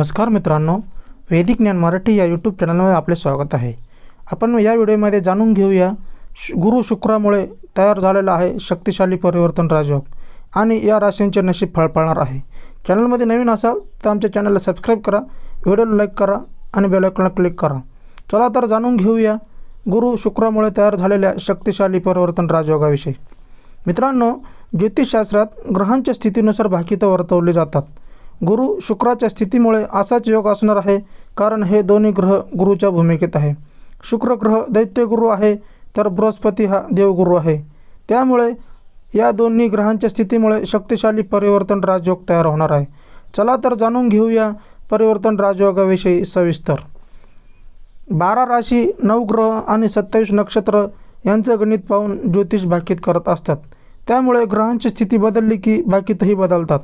नमस्कार मित्रांनो, वैदिक ज्ञान मराठी या यूट्यूब चॅनलमध्ये आपले स्वागत आहे। आपण या व्हिडिओमध्ये जाणून घेऊया गुरु शुक्रामुळे तयार झालेला आहे शक्तिशाली परिवर्तन राजयोग आणि या राशींचे नशीब फळफळणार आहे। चॅनलमध्ये नवीन असाल तर आमच्या चॅनलला सबस्क्राइब करा, व्हिडिओला लाईक करा आणि बेल आयकॉनला क्लिक करा। चला तर जाणून घेऊया गुरु शुक्रामुळे तयार झालेल्या शक्तिशाली परिवर्तन राजयोगाविषयी। मित्रांनो, ज्योतिषशास्त्रात ग्रहांच्या स्थितीनुसार भाकितं वर्तवली जातात। गुरु शुक्राच्या स्थितीमुळे असाच योग असणार आहे, कारण हे दोन्ही ग्रह गुरुच्या भूमिकेत आहे। शुक्र ग्रह दैत्यगुरु आहे तर बृहस्पती हा देवगुरु आहे। त्यामुळे या दोन्ही ग्रहांच्या स्थितीमुळे शक्तिशाली परिवर्तन राजयोग तयार होणार आहे। चला तर जाणून घेऊया परिवर्तन राजयोगाविषयी सविस्तर। 12 राशी, 9 ग्रह आणि 27 नक्षत्र यांचं गणित पाहून ज्योतिष भाकीत करत असतात। त्यामुळे ग्रहांची स्थिती बदलली की भाकीतही बदलतात।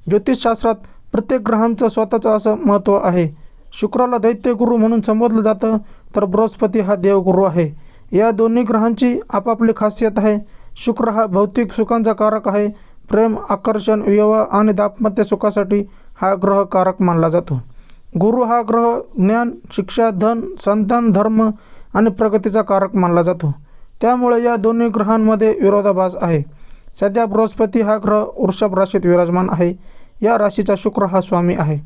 ज्योतिषशास्त्रात प्रत्येक ग्रहांचं स्वतःचं असं महत्त्व आहे। शुक्राला दैत्यगुरु म्हणून संबोधलं जातं, तर बृहस्पती हा देवगुरु आहे। या दोन्ही ग्रहांची आपापली खासियत आहे। शुक्र हा भौतिक सुखांचा कारक आहे। प्रेम, आकर्षण, विवाह आणि दाम्पत्य सुखासाठी हा ग्रह कारक मानला जातो। गुरु हा ग्रह ज्ञान, शिक्षा, धन, संतान, धर्म आणि प्रगतीचा कारक मानला जातो। त्यामुळे या दोन्ही ग्रहांमध्ये विरोधाभास आहे। सध्या बृहस्पती हा ग्रह वृषभ राशीत विराजमान आहे। या राशीचा शुक्र हा स्वामी आहे,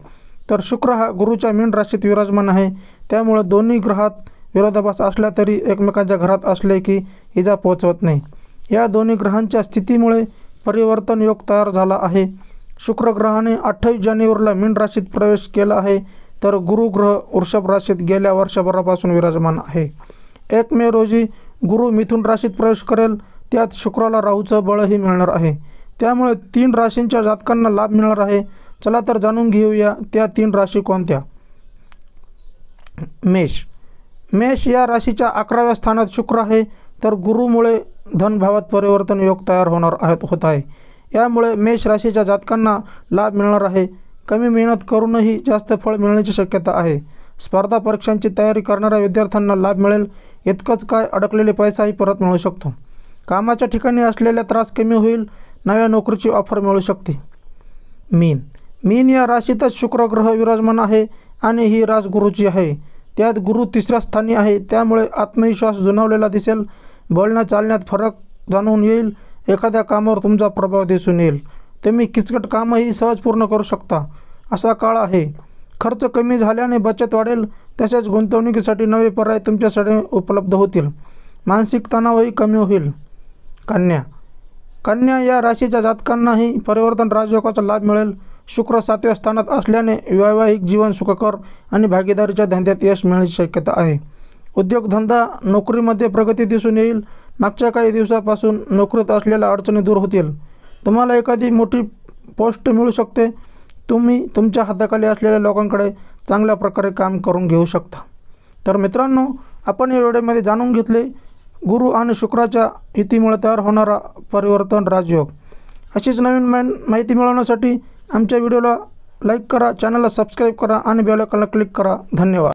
तर शुक्र हा गुरुच्या मीन राशीत विराजमान आहे। त्यामुळे दोन्ही ग्रहात विरोधाभास असला तरी एकमेकांच्या घरात असले की इजा पोहोचवत नाही। या दोन्ही ग्रहांच्या स्थितीमुळे परिवर्तन योग तयार झाला आहे। शुक्र ग्रहाने 28 जानेवारीला मीन राशीत प्रवेश केला आहे, तर गुरु ग्रह वृषभ राशीत गेल्या वर्षभरापासून विराजमान आहे। 1 मे रोजी गुरु मिथुन राशीत प्रवेश करेल, त्यात शुक्राला राहूचं बळही मिळणार आहे। त्यामुळे 3 राशींच्या जातकांना लाभ मिळणार आहे। चला तर जाणून घेऊया त्या 3 राशी कोणत्या। मेष या राशीच्या 11व्या स्थानात शुक्र आहे, तर गुरुमुळे धनभावात परिवर्तन योग तयार होत आहे। यामुळे मेष राशीच्या जातकांना लाभ मिळणार आहे। कमी मेहनत करूनही जास्त फळ मिळण्याची शक्यता आहे। स्पर्धा परीक्षांची तयारी करणाऱ्या विद्यार्थ्यांना लाभ मिळेल। इतकंच काय, अडकलेले पैसाही परत मिळू शकतो। कामाच्या ठिकाणी असलेला त्रास कमी होईल। नव्या नोकरीची ऑफर मिळू शकते। मीन या राशीतच शुक्र ग्रह विराजमान आहे आणि ही रास गुरुची आहे। त्यात गुरु 3ऱ्या स्थानी आहे। त्यामुळे आत्मविश्वास जुनावलेला दिसेल। बोलण्या चालण्यात फरक जाणवून येईल। एखाद्या कामावर तुमचा प्रभाव दिसून येईल। तुम्ही किचकट कामही सहज पूर्ण करू शकता, असा काळ आहे। खर्च कमी झाल्याने बचत वाढेल। तसेच गुंतवणुकीसाठी नवे पर्याय तुमच्यासाठी उपलब्ध होतील। मानसिक तणावही कमी होईल। कन्या या राशीच्या जातकांनाही परिवर्तन राजयोगाचा लाभ मिळेल। शुक्र 7व्या स्थानात असल्याने वैवाहिक जीवन सुखकर आणि भागीदारीच्या धंद्यात यश मिळण्याची शक्यता आहे। उद्योगधंदा, नोकरीमध्ये प्रगती दिसून येईल। मागच्या काही दिवसापासून नोकरीत असलेल्या अडचणी दूर होतील। तुम्हाला एखादी मोठी पोस्ट मिळू शकते। तुम्ही तुमच्या हाताखाली असलेल्या लोकांकडे चांगल्या प्रकारे काम करून घेऊ शकता। तर मित्रांनो, आपण या व्हिडिओमध्ये जाणून घेतले गुरु आणि शुक्राच्या युतीमुळे तयार होणारा परिवर्तन राजयोग। अशीच नवीन माहिती मिळवण्यासाठी आमच्या व्हिडिओला लाईक करा, चॅनलला सबस्क्राईब करा आणि बेल आयकॉनला क्लिक करा। धन्यवाद।